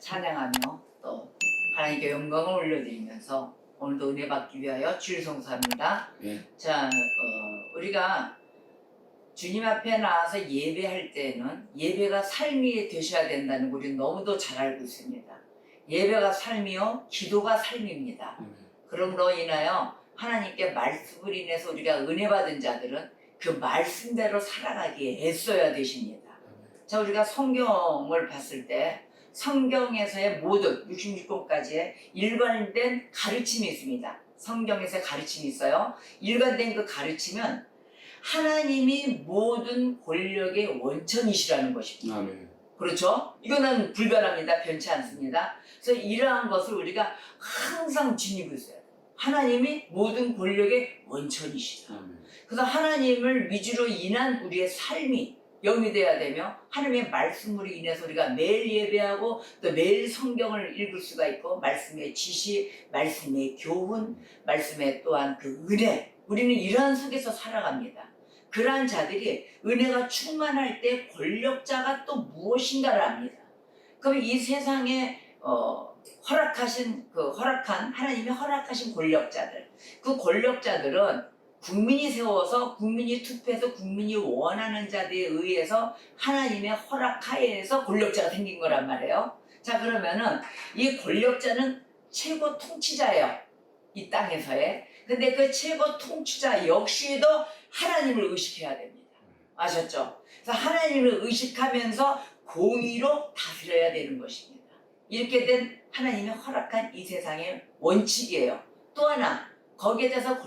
찬양하며 또 하나님께 영광을 올려드리면서 오늘도 은혜 받기 위하여 주일 성수합니다. 자, 우리가 주님 앞에 나와서 예배할 때는 예배가 삶이 되셔야 된다는 거 우리는 너무도 잘 알고 있습니다. 예배가 삶이요, 기도가 삶입니다. 그럼으로 인하여 하나님께 말씀을 인해서 우리가 은혜 받은 자들은 그 말씀대로 살아가기에 애써야 되십니다. 자, 우리가 성경을 봤을 때 성경에서의 모든 66권까지의 일관된 가르침이 있습니다. 성경에서의 가르침이 있어요. 일관된 그 가르침은 하나님이 모든 권력의 원천이시라는 것입니다. 아멘. 그렇죠? 이거는 불변합니다. 변치 않습니다. 그래서 이러한 것을 우리가 항상 지니고 있어요. 하나님이 모든 권력의 원천이시다. 아멘. 그래서 하나님을 위주로 인한 우리의 삶이 영이 되어야 되며 하나님의 말씀으로 인해서 우리가 매일 예배하고 또 매일 성경을 읽을 수가 있고 말씀의 지시, 말씀의 교훈, 말씀의 또한 그 은혜, 우리는 이러한 속에서 살아갑니다. 그러한 자들이 은혜가 충만할 때 권력자가 또 무엇인가를 압니다. 그럼 이 세상에 허락한 하나님이 허락하신 권력자들, 그 권력자들은 국민이 세워서 국민이 투표해서 국민이 원하는 자들에 의해서 하나님의 허락하에서 권력자가 생긴 거란 말이에요. 자, 그러면은 이 권력자는 최고 통치자예요. 이 땅에서의. 근데 그 최고 통치자 역시도 하나님을 의식해야 됩니다. 아셨죠? 그래서 하나님을 의식하면서 공의로 다스려야 되는 것입니다. 이렇게 된 하나님이 허락한 이 세상의 원칙이에요. 또 하나, 거기에 대해서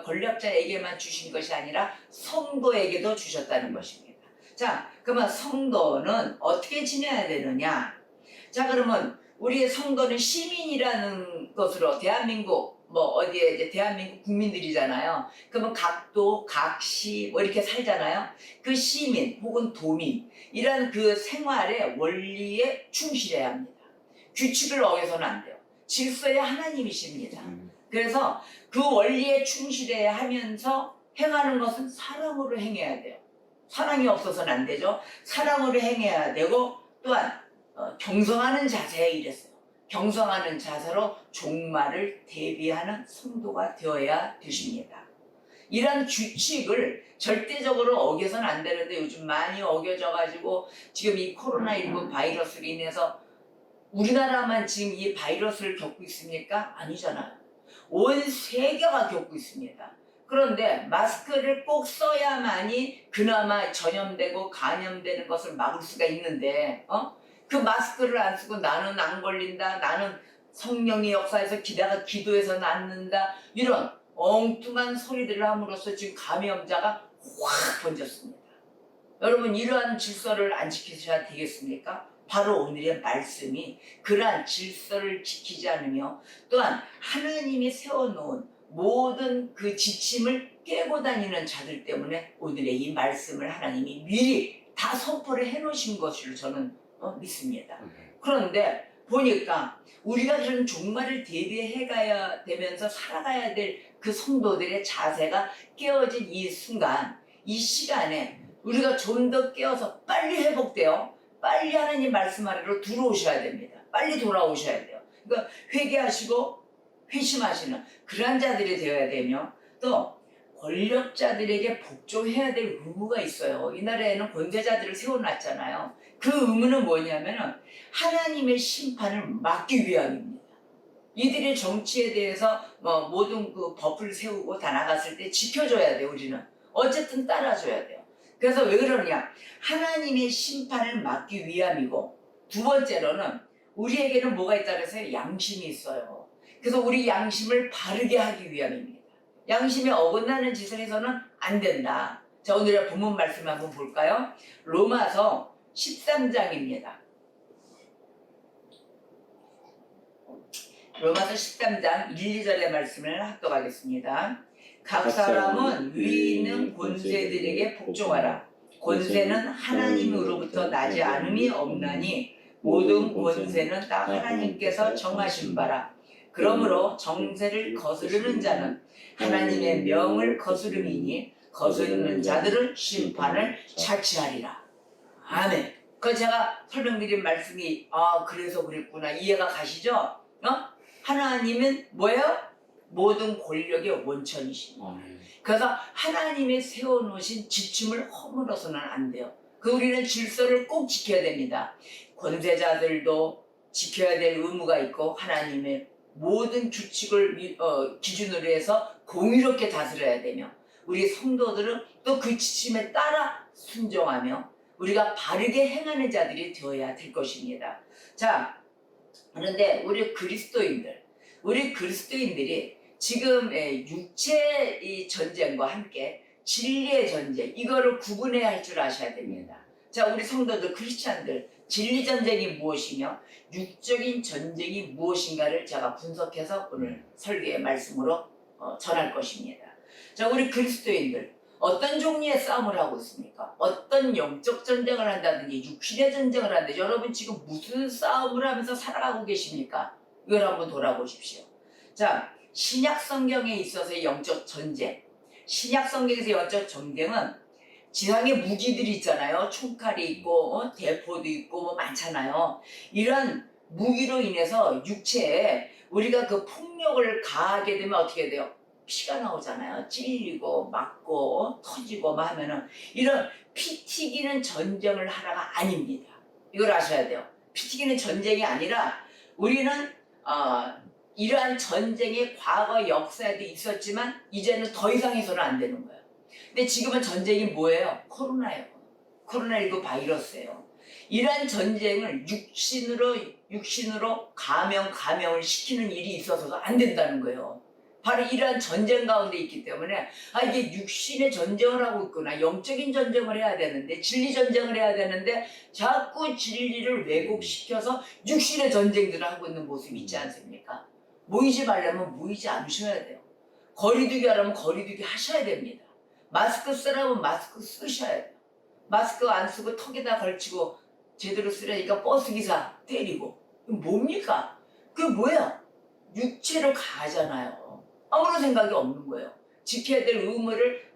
권력자에게만 주신 것이 아니라 성도에게도 주셨다는 것입니다. 자, 그러면 성도는 어떻게 지내야 되느냐? 자, 그러면 우리의 성도는 시민이라는 것으로 대한민국, 어디에 이제 대한민국 국민들이잖아요. 그러면 각도, 각시, 이렇게 살잖아요. 그 시민 혹은 도민이라는 그 생활의 원리에 충실해야 합니다. 규칙을 어겨서는 안 돼요. 질서의 하나님이십니다. 그래서 그 원리에 충실해야 하면서 행하는 것은 사랑으로 행해야 돼요. 사랑이 없어서는 안 되죠. 사랑으로 행해야 되고 또한 경성하는 자세에 이랬어요. 경성하는 자세로 종말을 대비하는 성도가 되어야 되십니다. 이런 규칙을 절대적으로 어겨서는 안 되는데 요즘 많이 어겨져가지고 지금 이 코로나19 바이러스로 인해서 우리나라만 지금 이 바이러스를 겪고 있습니까? 아니잖아요. 온 세계가 겪고 있습니다. 그런데 마스크를 꼭 써야만이 그나마 전염되고 감염되는 것을 막을 수가 있는데 그 마스크를 안 쓰고 나는 안 걸린다, 나는 성령의 역사에서 기도해서 낫는다, 이런 엉뚱한 소리들을 함으로써 지금 감염자가 확 번졌습니다. 여러분, 이러한 질서를 안 지키셔야 되겠습니까? 바로 오늘의 말씀이 그러한 질서를 지키지 않으며 또한 하나님이 세워놓은 모든 그 지침을 깨고 다니는 자들 때문에 오늘의 이 말씀을 하나님이 미리 다 선포를 해놓으신 것을 저는 믿습니다. 그런데 보니까 우리가 그런 종말을 대비해 가야 되면서 살아가야 될 그 성도들의 자세가 깨어진 이 순간, 이 시간에 우리가 좀 더 깨어서 빨리 회복돼요. 빨리 하나님 말씀 아래로 들어오셔야 됩니다. 빨리 돌아오셔야 돼요. 그러니까 회개하시고 회심하시는 그런 자들이 되어야 되며 또 권력자들에게 복종해야 될 의무가 있어요. 이 나라에는 권세자들을 세워놨잖아요. 그 의무는 뭐냐면은 하나님의 심판을 막기 위함입니다. 이들이 정치에 대해서 모든 그 법을 세우고 다 나갔을 때 지켜줘야 돼요. 우리는 어쨌든 따라줘야 돼요. 그래서 왜 그러냐? 하나님의 심판을 막기 위함이고, 두 번째로는 우리에게는 뭐가 있다 그래서 양심이 있어요. 그래서 우리 양심을 바르게 하기 위함입니다. 양심에 어긋나는 짓을 해서는 안 된다. 자, 오늘의 본문 말씀 한번 볼까요? 로마서 13장입니다. 로마서 13장 1, 2절의 말씀을 합독하겠습니다. 각 사람은 위에 있는 권세들에게 복종하라. 권세는 하나님으로부터 나지 않음이 없나니 모든 권세는 다 하나님께서 정하신 바라. 그러므로 정세를 거스르는 자는 하나님의 명을 거스름이니 거스르는 자들은 심판을 자취하리라. 아멘. 그 제가 설명드린 말씀이 그래서 그랬구나 이해가 가시죠? 하나님은 뭐예요? 모든 권력의 원천이십니다. 그래서 하나님이 세워놓으신 지침을 허물어서는 안 돼요. 우리는 질서를 꼭 지켜야 됩니다. 권세자들도 지켜야 될 의무가 있고 하나님의 모든 규칙을 기준으로 해서 공의롭게 다스려야 되며 우리 성도들은 또 그 지침에 따라 순종하며 우리가 바르게 행하는 자들이 되어야 될 것입니다. 자, 그런데 우리 그리스도인들이 지금 육체의 전쟁과 함께 진리의 전쟁 이거를 구분해야 할 줄 아셔야 됩니다. 자, 우리 성도들 크리스찬들 진리 전쟁이 무엇이며 육적인 전쟁이 무엇인가를 제가 분석해서 오늘 설교의 말씀으로 전할 것입니다. 자, 우리 그리스도인들 어떤 종류의 싸움을 하고 있습니까? 어떤 영적 전쟁을 한다든지 육신의 전쟁을 한다든지 여러분 지금 무슨 싸움을 하면서 살아가고 계십니까? 이걸 한번 돌아보십시오. 자, 신약 성경에 있어서의 영적 전쟁, 신약 성경에서 영적 전쟁은 지상에 무기들이 있잖아요. 총칼이 있고 대포도 있고 뭐 많잖아요. 이런 무기로 인해서 육체에 우리가 그 폭력을 가하게 되면 어떻게 돼요? 피가 나오잖아요. 찔리고 맞고 터지고 막 하면은 이런 피 튀기는 전쟁을 하라가 아닙니다. 이걸 아셔야 돼요. 피 튀기는 전쟁이 아니라 우리는 이러한 전쟁의 과거 역사에도 있었지만 이제는 더 이상 해서는 안 되는 거예요. 근데 지금은 전쟁이 뭐예요? 코로나예요. 코로나19 바이러스예요. 이러한 전쟁을 육신으로 감염을 시키는 일이 있어서도 안 된다는 거예요. 바로 이러한 전쟁 가운데 있기 때문에 이게 육신의 전쟁을 하고 있구나. 영적인 전쟁을 해야 되는데 진리 전쟁을 해야 되는데 자꾸 진리를 왜곡시켜서 육신의 전쟁들을 하고 있는 모습이 있지 않습니까? 모이지 말려면 모이지 않으셔야 돼요. 거리두기 하려면 거리두기 하셔야 됩니다. 마스크 쓰라면 마스크 쓰셔야 돼요. 마스크 안 쓰고 턱에다 걸치고 제대로 쓰려니까 버스기사 때리고 뭡니까? 그게 뭐야? 육체를 가하잖아요. 아무런 생각이 없는 거예요. 지켜야 될 의무를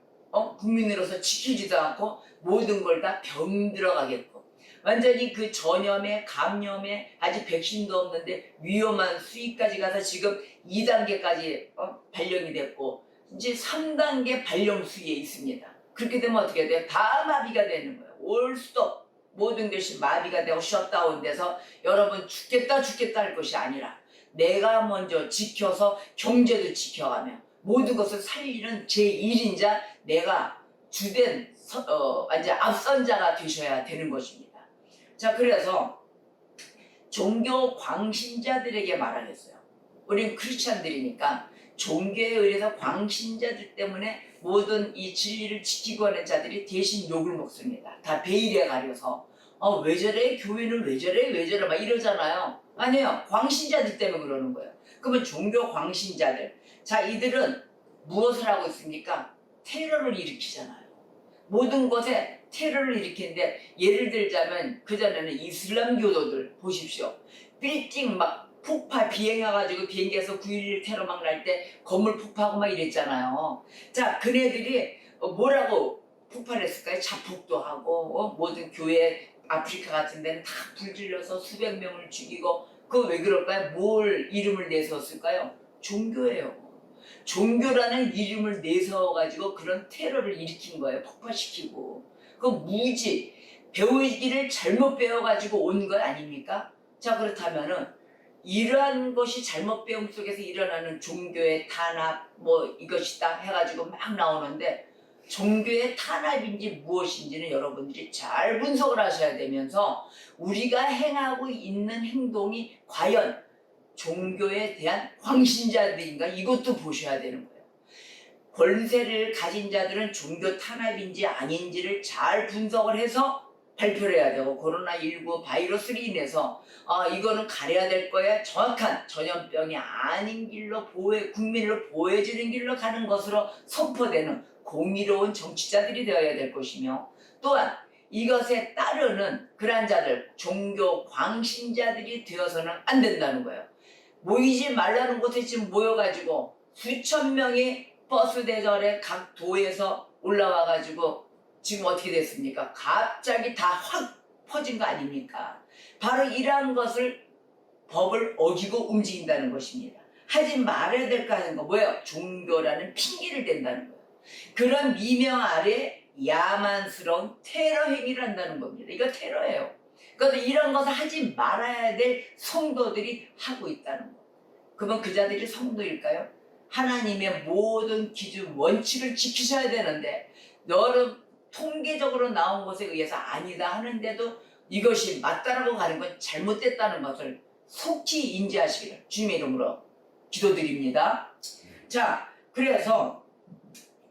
국민으로서 지키지도 않고 모든 걸 다 병들어가겠고 완전히 그 전염에 감염에 아직 백신도 없는데 위험한 수위까지 가서 지금 2단계까지 발령이 됐고 이제 3단계 발령 수위에 있습니다. 그렇게 되면 어떻게 돼요? 다 마비가 되는 거예요. 올 수도 모든 것이 마비가 되고 셧다운 돼서 여러분 죽겠다 할 것이 아니라 내가 먼저 지켜서 경제도 지켜가며 모든 것을 살리는 제1인자 내가 주된 완전 앞선자가 되셔야 되는 것입니다. 자, 그래서 종교 광신자들에게 말하겠어요. 우린 크리스찬들이니까 종교에 의해서 광신자들 때문에 모든 이 진리를 지키고 하는 자들이 대신 욕을 먹습니다. 다 베일에 가려서 왜 저래? 교회는 왜 저래? 막 이러잖아요. 아니에요. 광신자들 때문에 그러는 거예요. 그러면 종교 광신자들. 자, 이들은 무엇을 하고 있습니까? 테러를 일으키잖아요. 모든 곳에 테러를 일으키는데 예를 들자면 그전에는 이슬람 교도들 보십시오. 빌딩 막 폭파 비행해가지고 비행기에서 9.11 테러 막 날 때 건물 폭파하고 막 이랬잖아요. 자, 그네들이 뭐라고 폭발했을까요? 자폭도 하고 모든 교회 아프리카 같은 데는 다 불질러서 수백 명을 죽이고 그거 왜 그럴까요? 뭘 이름을 내세웠을까요? 종교예요. 종교라는 이름을 내세워가지고 그런 테러를 일으킨 거예요. 폭파시키고. 그 무지 배우기를 잘못 배워가지고 온 거 아닙니까? 자, 그렇다면은 이러한 것이 잘못 배움 속에서 일어나는 종교의 탄압 뭐 이것이다 해가지고 막 나오는데 종교의 탄압인지 무엇인지는 여러분들이 잘 분석을 하셔야 되면서 우리가 행하고 있는 행동이 과연 종교에 대한 광신자들인가 이것도 보셔야 되는 거예요. 권세를 가진 자들은 종교 탄압인지 아닌지를 잘 분석을 해서 발표를 해야 되고 코로나19 바이러스로 인해서 이거는 가려야 될 거야 정확한 전염병이 아닌 길로 국민을 보호해주는 길로 가는 것으로 선포되는 공의로운 정치자들이 되어야 될 것이며 또한 이것에 따르는 그러한 자들 종교 광신자들이 되어서는 안 된다는 거예요. 모이지 말라는 곳에 지금 모여가지고 수천 명이 버스 대절에 각 도에서 올라와가지고 지금 어떻게 됐습니까? 갑자기 다 확 퍼진 거 아닙니까? 바로 이러한 것을 법을 어기고 움직인다는 것입니다. 하지 말아야 될 거 하는 거 뭐예요? 종교라는 핑계를 댄다는 거예요. 그런 미명 아래 야만스러운 테러 행위를 한다는 겁니다. 이거 테러예요. 그래서 이런 것을 하지 말아야 될 성도들이 하고 있다는 거. 그러면 그 자들이 성도일까요? 하나님의 모든 기준, 원칙을 지키셔야 되는데 여러 통계적으로 나온 것에 의해서 아니다 하는데도 이것이 맞다라고 가는 건 잘못됐다는 것을 속히 인지하시기를 주님의 이름으로 기도드립니다. 자, 그래서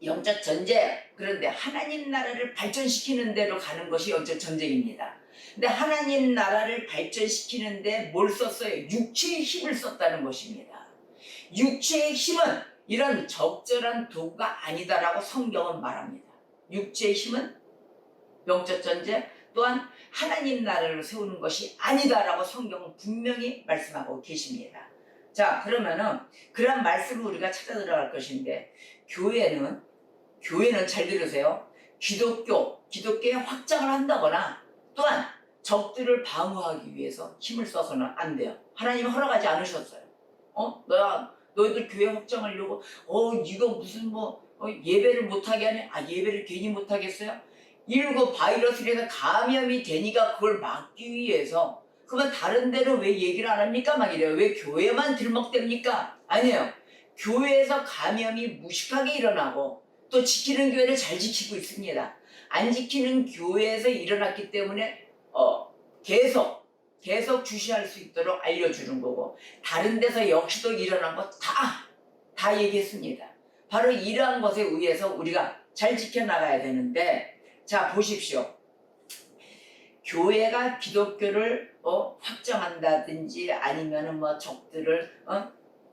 영적 전쟁, 그런데 하나님 나라를 발전시키는 데로 가는 것이 영적 전쟁입니다. 근데 하나님 나라를 발전시키는데 뭘 썼어요? 육체의 힘을 썼다는 것입니다. 육체의 힘은 이런 적절한 도구가 아니다라고 성경은 말합니다. 육체의 힘은 영적 전쟁 또한 하나님 나라를 세우는 것이 아니다라고 성경은 분명히 말씀하고 계십니다. 자, 그러면은 그런 말씀을 우리가 찾아 들어갈 것인데 교회는 잘 들으세요. 기독교의 확장을 한다거나 또한 적들을 방어하기 위해서 힘을 써서는 안 돼요. 하나님은 허락하지 않으셨어요. 너희들 교회 확장하려고 이거 무슨 예배를 못하게 하네. 예배를 괜히 못하겠어요? 일부 바이러스에서 감염이 되니까 그걸 막기 위해서 그러면 다른 데는 왜 얘기를 안 합니까? 막 이래요. 왜 교회만 들먹댑니까? 아니에요. 교회에서 감염이 무식하게 일어나고 또 지키는 교회를 잘 지키고 있습니다. 안 지키는 교회에서 일어났기 때문에 계속 주시할 수 있도록 알려주는 거고 다른 데서 역시도 일어난 거 다 얘기했습니다. 바로 이러한 것에 의해서 우리가 잘 지켜나가야 되는데 자 보십시오. 교회가 기독교를 확장한다든지 아니면은 적들을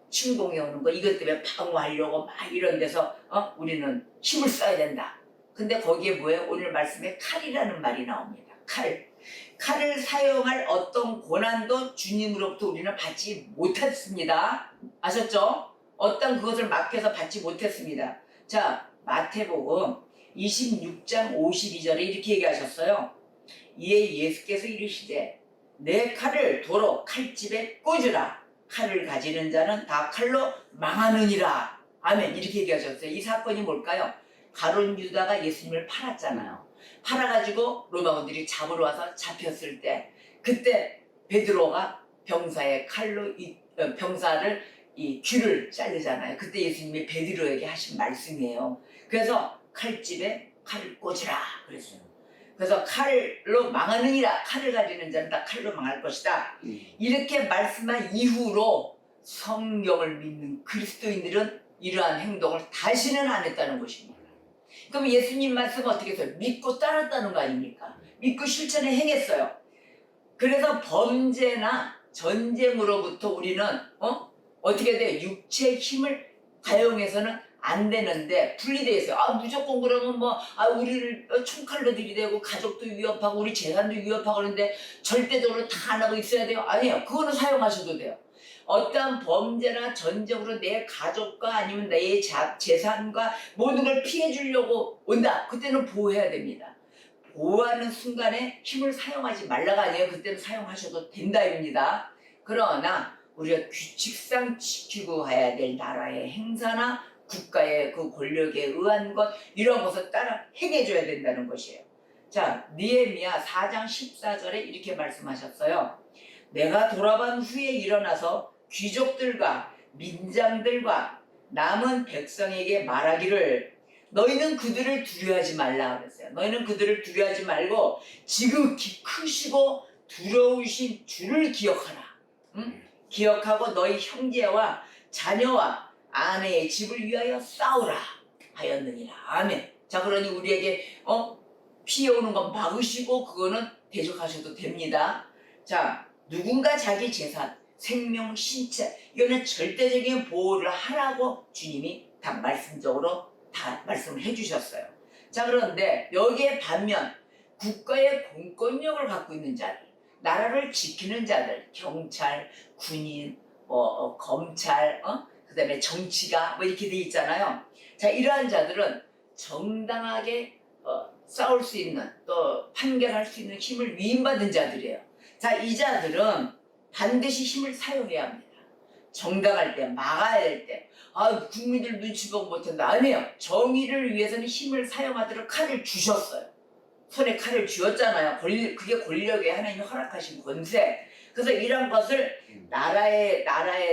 침공해 오는 거 이것 때문에 방어하려고 막 이런 데서 우리는 힘을 써야 된다. 근데 거기에 뭐예요? 오늘 말씀에 칼이라는 말이 나옵니다. 칼을 사용할 어떤 고난도 주님으로부터 우리는 받지 못했습니다. 아셨죠? 어떤 그것을 맡겨서 받지 못했습니다. 자, 마태복음 26장 52절에 이렇게 얘기하셨어요. 이에 예수께서 이르시되 내 칼을 도로 칼집에 꽂으라. 칼을 가지는 자는 다 칼로 망하느니라. 아멘. 이렇게 얘기하셨어요. 이 사건이 뭘까요? 가룟 유다가 예수님을 팔았잖아요. 팔아가지고 로마군들이 잡으러 와서 잡혔을 때 그때 베드로가 병사의 칼로 병사를 이 귀를 자르잖아요. 그때 예수님이 베드로에게 하신 말씀이에요. 그래서 칼집에 칼을 꽂으라 그랬어요. 그래서 칼로 망하느니라. 칼을 가지는 자는 다 칼로 망할 것이다. 이렇게 말씀한 이후로 성경을 믿는 그리스도인들은 이러한 행동을 다시는 안 했다는 것입니다. 그럼 예수님 말씀 어떻게 했어요? 믿고 따랐다는 거 아닙니까? 믿고 실천에 행했어요. 그래서 범죄나 전쟁으로부터 우리는 어떻게 돼요? 육체의 힘을 가용해서는 안 되는데 분리되어 있어요. 무조건 그러면 우리를 총칼로 들이대고 가족도 위협하고 우리 재산도 위협하고 그러는데 절대적으로 다 안 하고 있어야 돼요? 아니에요. 그거는 사용하셔도 돼요. 어떠한 범죄나 전쟁으로 내 가족과 아니면 내 재산과 모든 걸 피해 주려고 온다. 그때는 보호해야 됩니다. 보호하는 순간에 힘을 사용하지 말라가 아니에요. 그때는 사용하셔도 된다입니다. 그러나 우리가 규칙상 지키고 가야 될 나라의 행사나 국가의 그 권력에 의한 것 이런 것을 따라 행해줘야 된다는 것이에요. 자, 느헤미야 4장 14절에 이렇게 말씀하셨어요. 내가 돌아간 후에 일어나서 귀족들과 민장들과 남은 백성에게 말하기를 너희는 그들을 두려워하지 말라 그랬어요. 너희는 그들을 두려워하지 말고 지극히 크시고 두려우신 주를 기억하라. 기억하고 너희 형제와 자녀와 아내의 집을 위하여 싸우라 하였느니라. 아멘. 자, 그러니 우리에게 피해오는 건 막으시고 그거는 대적하셔도 됩니다. 자, 누군가 자기 재산, 생명, 신체 이거는 절대적인 보호를 하라고 주님이 다 말씀적으로 다 말씀을 해주셨어요. 자, 그런데 여기에 반면 국가의 공권력을 갖고 있는 자들, 나라를 지키는 자들, 경찰, 군인, 검찰, 그 다음에 정치가 이렇게 돼 있잖아요. 자, 이러한 자들은 정당하게 싸울 수 있는 또 판결할 수 있는 힘을 위임받은 자들이에요. 자, 이 자들은 반드시 힘을 사용해야 합니다. 정당할 때, 막아야 될 때, 국민들 눈치 보고 못한다. 아니에요. 정의를 위해서는 힘을 사용하도록 칼을 주셨어요. 손에 칼을 쥐었잖아요. 그게 권력에 하나님이 허락하신 권세. 그래서 이런 것을 나라에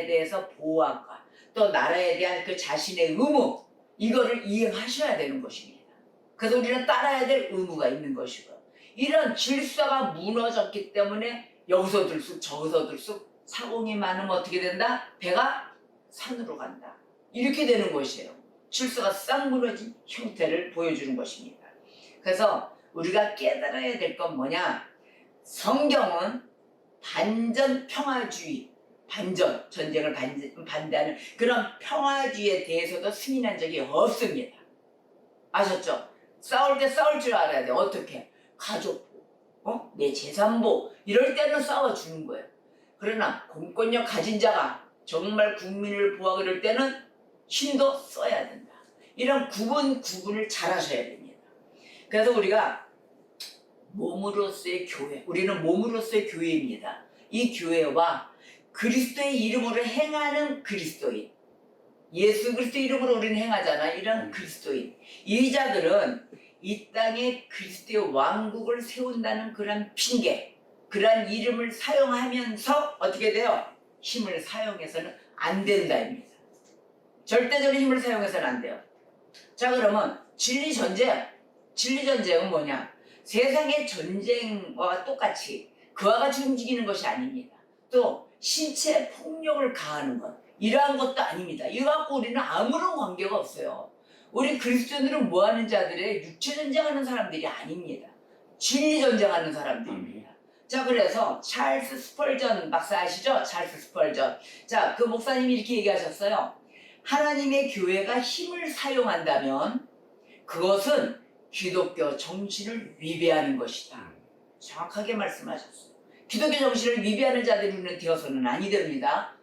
대해서 보호함과 또 나라에 대한 그 자신의 의무, 이거를 이행하셔야 되는 것입니다. 그래서 우리는 따라야 될 의무가 있는 것이고요. 이런 질서가 무너졌기 때문에 여기서 들쑥 저기서 들쑥 사공이 많으면 어떻게 된다? 배가 산으로 간다. 이렇게 되는 것이에요. 질서가 싹 무너진 형태를 보여주는 것입니다. 그래서 우리가 깨달아야 될 건 뭐냐? 성경은 반전 평화주의, 전쟁을 반대하는 그런 평화주의에 대해서도 승인한 적이 없습니다. 아셨죠? 싸울 때 싸울 줄 알아야 돼. 어떻게? 가족보, 내 재산보, 이럴 때는 싸워주는 거예요. 그러나 공권력 가진 자가 정말 국민을 보호하고 이럴 때는 힘도 써야 된다. 이런 구분을 잘 하셔야 됩니다. 그래서 우리가 몸으로서의 교회, 우리는 몸으로서의 교회입니다. 이 교회와 그리스도의 이름으로 행하는 그리스도인, 예수 그리스도 이름으로 우리는 행하잖아. 이런 그리스도인, 이 자들은 이 땅에 그리스도의 왕국을 세운다는 그런 핑계, 그런 이름을 사용하면서 어떻게 돼요? 힘을 사용해서는 안 된다입니다. 절대적인 힘을 사용해서는 안 돼요. 자, 그러면 진리전쟁은 뭐냐? 세상의 전쟁과 똑같이 그와 같이 움직이는 것이 아닙니다. 또 신체 폭력을 가하는 것, 이러한 것도 아닙니다. 이거 갖고 우리는 아무런 관계가 없어요. 우리 그리스도인들은 뭐하는 자들의 육체 전쟁하는 사람들이 아닙니다. 진리 전쟁하는 사람들입니다. 자, 그래서 찰스 스펄전 박사 아시죠? 찰스 스펄전. 자, 그 목사님이 이렇게 얘기하셨어요. 하나님의 교회가 힘을 사용한다면 그것은 기독교 정신을 위배하는 것이다. 정확하게 말씀하셨어요. 기독교 정신을 위배하는 자들이 되어서는 아니 됩니다.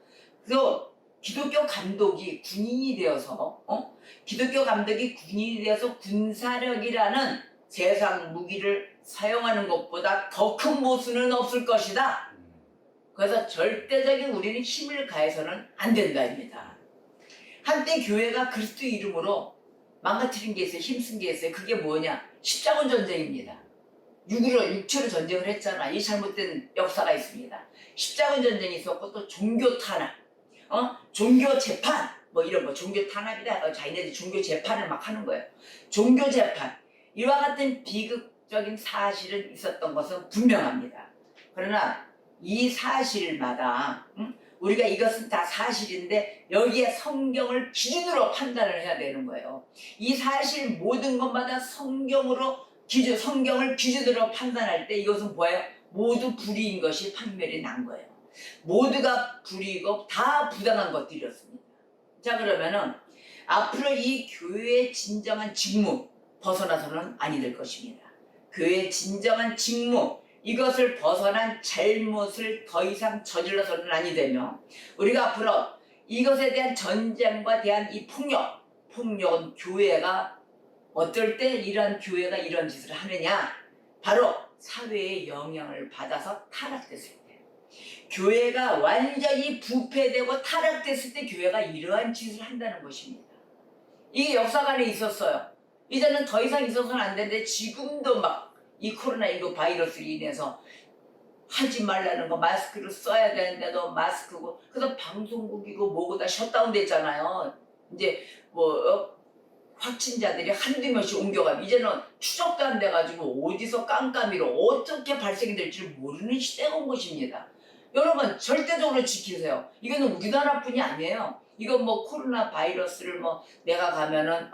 또 기독교 감독이 군인이 되어서 군사력이라는 세상 무기를 사용하는 것보다 더 큰 모순은 없을 것이다. 그래서 절대적인 우리는 힘을 가해서는 안 된다입니다. 한때 교회가 그리스도 이름으로 망가뜨린 게 있어요. 힘쓴 게 있어요. 그게 뭐냐? 십자군 전쟁입니다. 육체로 전쟁을 했잖아. 이 잘못된 역사가 있습니다. 십자군 전쟁이 있었고 또 종교 탄압, 종교 재판, 뭐 이런 거, 종교 탄압이다. 자기네들 종교 재판을 막 하는 거예요. 종교 재판, 이와 같은 비극적인 사실은 있었던 것은 분명합니다. 그러나 이 사실마다 우리가 이것은 다 사실인데 여기에 성경을 기준으로 판단을 해야 되는 거예요. 이 사실 모든 것마다 성경을 기준으로 판단할 때 이것은 뭐예요? 모두 불의인 것이 판별이 난 거예요. 모두가 불의고 다 부당한 것들이었습니다. 자, 그러면은 앞으로 이 교회의 진정한 직무 벗어나서는 아니 될 것입니다. 교회의 진정한 직무, 이것을 벗어난 잘못을 더 이상 저질러서는 아니 되며 우리가 앞으로 이것에 대한 전쟁과 대한 이 폭력은 교회가 어떨 때 이런 교회가 이런 짓을 하느냐? 바로 사회의 영향을 받아서 타락됐을 때, 교회가 완전히 부패되고 타락됐을 때 교회가 이러한 짓을 한다는 것입니다. 이게 역사관에 있었어요. 이제는 더 이상 있어서는 안 되는데 지금도 막 이 코로나19 바이러스로 인해서 하지 말라는 거, 마스크를 써야 되는데도 마스크고, 그래서 방송국이고 뭐고 다 셧다운 됐잖아요. 이제 확진자들이 한두 명씩 옮겨가면 이제는 추적도 안 돼가지고 어디서 깜깜이로 어떻게 발생이 될지 모르는 시대가 온 것입니다. 여러분 절대적으로 지키세요. 이거는 우리나라뿐이 아니에요. 이건 코로나 바이러스를 내가 가면은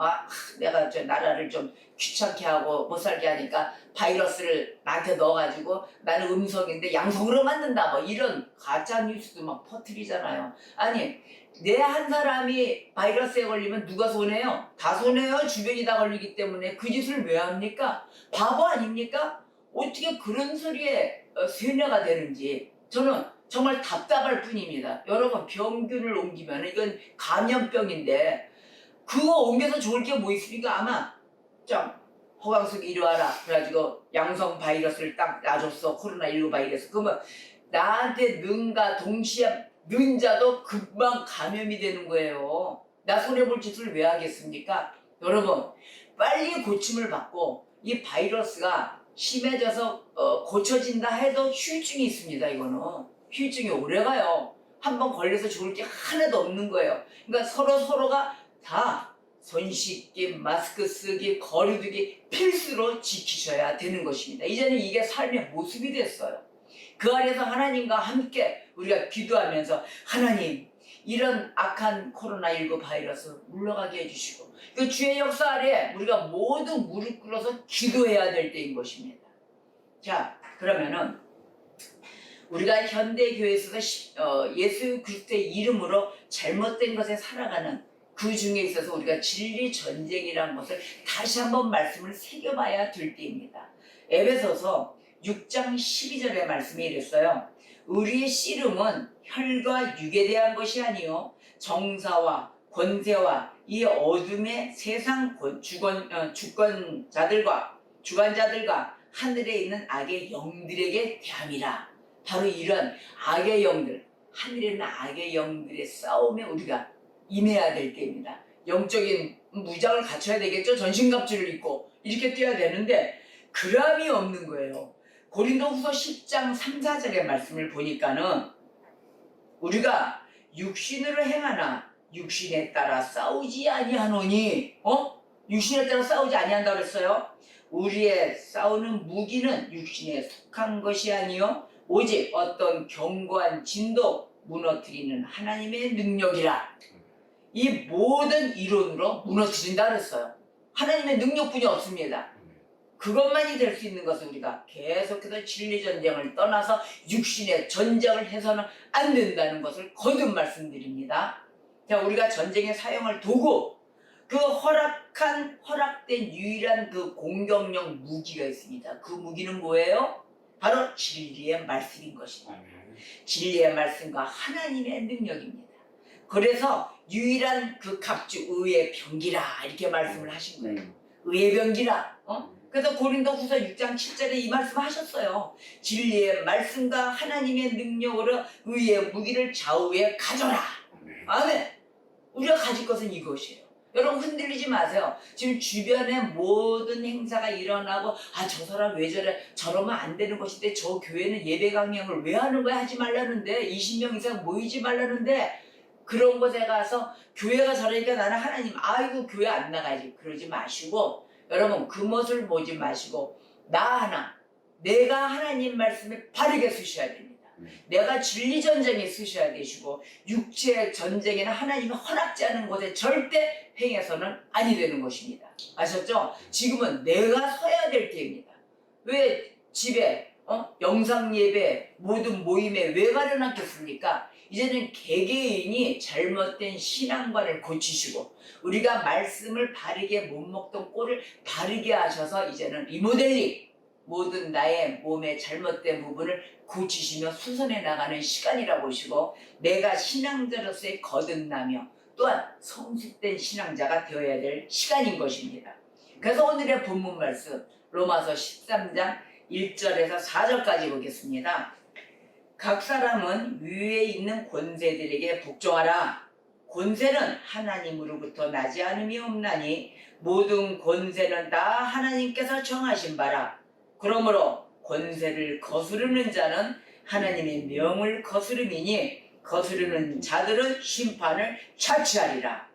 내가 저 나라를 좀 귀찮게 하고 못 살게 하니까 바이러스를 나한테 넣어가지고 나는 음성인데 양성으로 만든다 이런 가짜 뉴스도 막 퍼뜨리잖아요. 아니 내 한 사람이 바이러스에 걸리면 누가 손해요? 다 손해요. 주변이 다 걸리기 때문에 그 짓을 왜 합니까? 바보 아닙니까? 어떻게 그런 소리에 세뇌가 되는지 저는 정말 답답할 뿐입니다. 여러분 병균을 옮기면 이건 감염병인데 그거 옮겨서 좋을 게 뭐 있습니까? 아마 좀 허광숙 이리 와라. 그래가지고 양성 바이러스를 딱 놔줬어. 코로나19 바이러스. 그러면 나한테 는가 동시에 는 자도 금방 감염이 되는 거예요. 나 손해볼 짓을 왜 하겠습니까? 여러분 빨리 고침을 받고 이 바이러스가 심해져서 고쳐진다 해도 후유증이 있습니다. 이거는 후유증이 오래가요. 한번 걸려서 죽을 게 하나도 없는 거예요. 그러니까 서로가 다 손 씻기, 마스크 쓰기, 거리 두기 필수로 지키셔야 되는 것입니다. 이제는 이게 삶의 모습이 됐어요. 그 안에서 하나님과 함께 우리가 기도하면서 하나님 이런 악한 코로나19 바이러스 물러가게 해주시고 그 주의 역사 아래 우리가 모두 무릎 꿇어서 기도해야 될 때인 것입니다. 자, 그러면은 우리가 현대교회에 있어서 예수 그리스도의 이름으로 잘못된 것에 살아가는 그 중에 있어서 우리가 진리 전쟁이라는 것을 다시 한번 말씀을 새겨봐야 될 때입니다. 에베소서 6장 12절의 말씀이 이랬어요. 우리의 씨름은 혈과 육에 대한 것이 아니요 정사와 권세와 이 어둠의 세상 주권자들과 하늘에 있는 악의 영들에게 대함이라. 바로 이런 악의 영들, 하늘에 있는 악의 영들의 싸움에 우리가 임해야 될 때입니다. 영적인 무장을 갖춰야 되겠죠. 전신갑주를 입고 이렇게 뛰어야 되는데 그람이 없는 거예요. 고린도후서 10장 3, 4절의 말씀을 보니까는 우리가 육신으로 행하나 육신에 따라 싸우지 아니하노니 육신에 따라 싸우지 아니한다고 그랬어요. 우리의 싸우는 무기는 육신에 속한 것이 아니요 오직 어떤 견고한 진도 무너뜨리는 하나님의 능력이라. 이 모든 이론으로 무너뜨린다 그랬어요. 하나님의 능력뿐이 없습니다. 그것만이 될 수 있는 것은 우리가 계속해서 진리전쟁을 떠나서 육신의 전쟁을 해서는 안 된다는 것을 거듭 말씀드립니다. 자, 우리가 전쟁에 사용할 도구, 그 허락된 유일한 그 공격용 무기가 있습니다. 그 무기는 뭐예요? 바로 진리의 말씀인 것입니다. 진리의 말씀과 하나님의 능력입니다. 그래서 유일한 그 갑주 의의 병기라 이렇게 말씀을 하신 거예요. 의의 병기라. 그래서 고린도후서 6장 7절에 이 말씀을 하셨어요. 진리의 말씀과 하나님의 능력으로 의의 무기를 좌우에 가져라. 아멘. 우리가 가질 것은 이것이에요. 여러분 흔들리지 마세요. 지금 주변에 모든 행사가 일어나고 저 사람 왜 저래, 저러면 안 되는 것인데 저 교회는 예배 강령을 왜 하는 거야, 하지 말라는데, 20명 이상 모이지 말라는데, 그런 곳에 가서 교회가 저러니까 나는 하나님 아이고 교회 안 나가지 그러지 마시고, 여러분 그 멋을 보지 마시고 나 하나 내가 하나님 말씀에 바르게 쓰셔야 됩니다. 내가 진리 전쟁에 쓰셔야 되시고 육체 전쟁에는 하나님이 허락지 않은 곳에 절대 행해서는 아니 되는 것입니다. 아셨죠? 지금은 내가 서야 될 때입니다. 왜 집에 영상 예배 모든 모임에 왜 가려놨겠습니까? 이제는 개개인이 잘못된 신앙관을 고치시고 우리가 말씀을 바르게 못 먹던 꼴을 바르게 하셔서 이제는 리모델링, 모든 나의 몸의 잘못된 부분을 고치시며 수선해 나가는 시간이라 보시고 내가 신앙자로서의 거듭나며 또한 성숙된 신앙자가 되어야 될 시간인 것입니다. 그래서 오늘의 본문 말씀 로마서 13장 1절에서 4절까지 보겠습니다. 각 사람은 위에 있는 권세들에게 복종하라. 권세는 하나님으로부터 나지 않음이 없나니 모든 권세는 다 하나님께서 정하신 바라. 그러므로 권세를 거스르는 자는 하나님의 명을 거스름이니 거스르는 자들은 심판을 자취하리라.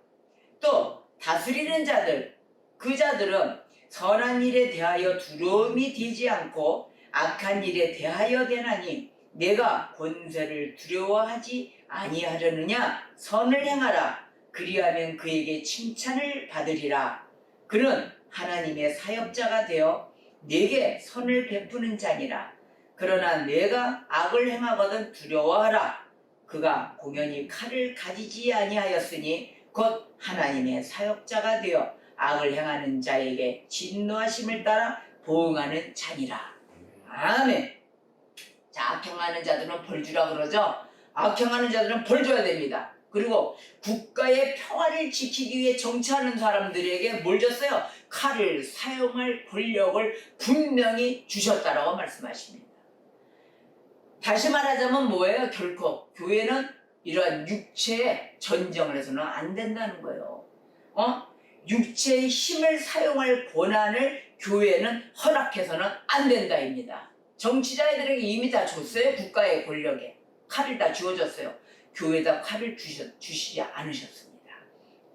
또 다스리는 자들, 그 자들은 선한 일에 대하여 두려움이 되지 않고 악한 일에 대하여 되나니 내가 권세를 두려워하지 아니하려느냐? 선을 행하라. 그리하면 그에게 칭찬을 받으리라. 그는 하나님의 사역자가 되어 내게 선을 베푸는 자니라. 그러나 내가 악을 행하거든 두려워하라. 그가 공연히 칼을 가지지 아니하였으니 곧 하나님의 사역자가 되어 악을 행하는 자에게 진노하심을 따라 보응하는 자니라. 아멘. 자, 악행하는 자들은 벌 주라 그러죠. 악행하는 자들은 벌 줘야 됩니다. 그리고 국가의 평화를 지키기 위해 정치하는 사람들에게 뭘 줬어요? 칼을 사용할 권력을 분명히 주셨다라고 말씀하십니다. 다시 말하자면 뭐예요? 결코 교회는 이러한 육체의 전쟁을 해서는 안 된다는 거예요. 육체의 힘을 사용할 권한을 교회는 허락해서는 안 된다입니다. 정치자들에게 이미 다 줬어요. 국가의 권력에 칼을 다 주어졌어요. 교회에다 칼을 주시지 않으셨습니다.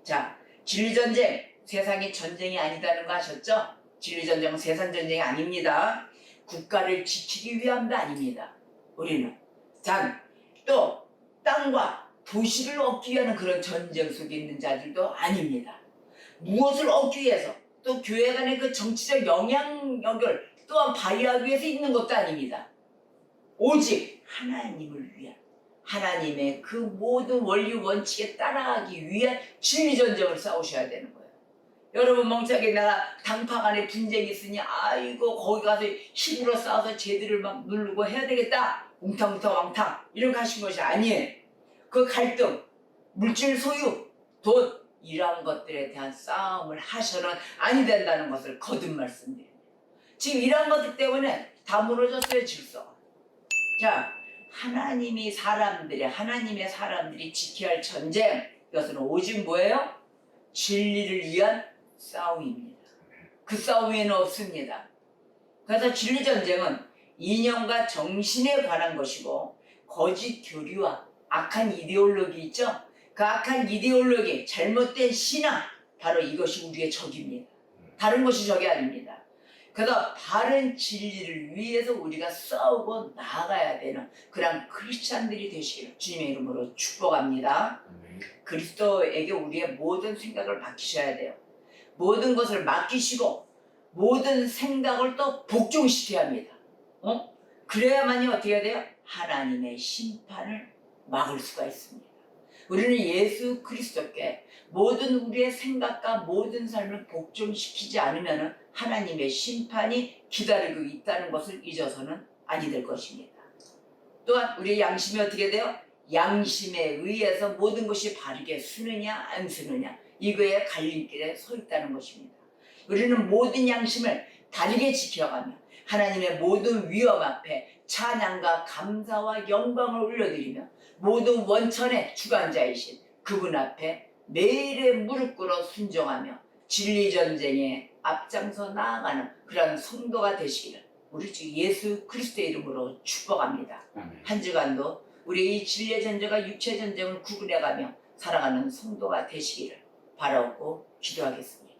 자, 진리전쟁, 세상이 전쟁이 아니다는 거 아셨죠? 진리전쟁은 세상 전쟁이 아닙니다. 국가를 지키기 위함도 아닙니다. 우리는 또 땅과 도시를 얻기 위한 그런 전쟁 속에 있는 자들도 아닙니다. 무엇을 얻기 위해서 또 교회 간의 그 정치적 영향력을 또한 발휘하기 위해서 있는 것도 아닙니다. 오직 하나님을 위한, 하나님의 그 모든 원리 원칙에 따라가기 위한 진리전쟁을 싸우셔야 되는 거예요. 여러분 멍청하게 내가 당파 간에 분쟁이 있으니 아이고 거기 가서 힘으로 싸워서 쟤들을 막 누르고 해야 되겠다, 웅탕웅탕 왕탕 이렇게 하신 것이 아니에요. 그 갈등, 물질 소유, 돈 이러한 것들에 대한 싸움을 하셔는 아니 된다는 것을 거듭 말씀드립니다. 지금 이러한 것들 때문에 다 무너졌어요, 질서가. 자, 하나님의 사람들이 지켜야 할 전쟁, 이것은 오직 뭐예요? 진리를 위한 싸움입니다. 그 싸움에는 없습니다. 그래서 진리전쟁은 이념과 정신에 관한 것이고, 거짓 교리와 악한 이데올로기 있죠? 그 악한 이데올로기, 잘못된 신앙, 바로 이것이 우리의 적입니다. 다른 것이 적이 아닙니다. 그래서 바른 진리를 위해서 우리가 싸우고 나아가야 되는 그런 크리스찬들이 되시기를 주님의 이름으로 축복합니다. 그리스도에게 우리의 모든 생각을 맡기셔야 돼요. 모든 것을 맡기시고 모든 생각을 또 복종시켜야 합니다. 그래야만이 어떻게 해야 돼요? 하나님의 심판을 막을 수가 있습니다. 우리는 예수 그리스도께 모든 우리의 생각과 모든 삶을 복종시키지 않으면 하나님의 심판이 기다리고 있다는 것을 잊어서는 아니 될 것입니다. 또한 우리의 양심이 어떻게 돼요? 양심에 의해서 모든 것이 바르게 쓰느냐 안 쓰느냐, 이거의 갈림길에 서 있다는 것입니다. 우리는 모든 양심을 다르게 지켜가며 하나님의 모든 위엄 앞에 찬양과 감사와 영광을 올려드리며 모든 원천의 주관자이신 그분 앞에 매일의 무릎 꿇어 순종하며 진리전쟁에 앞장서 나아가는 그런 성도가 되시기를 우리 주 예수 그리스도의 이름으로 축복합니다. 한 주간도 우리 이 진리의 전쟁과 육체의 전쟁을 구분해가며 살아가는 성도가 되시기를 바라고 기도하겠습니다.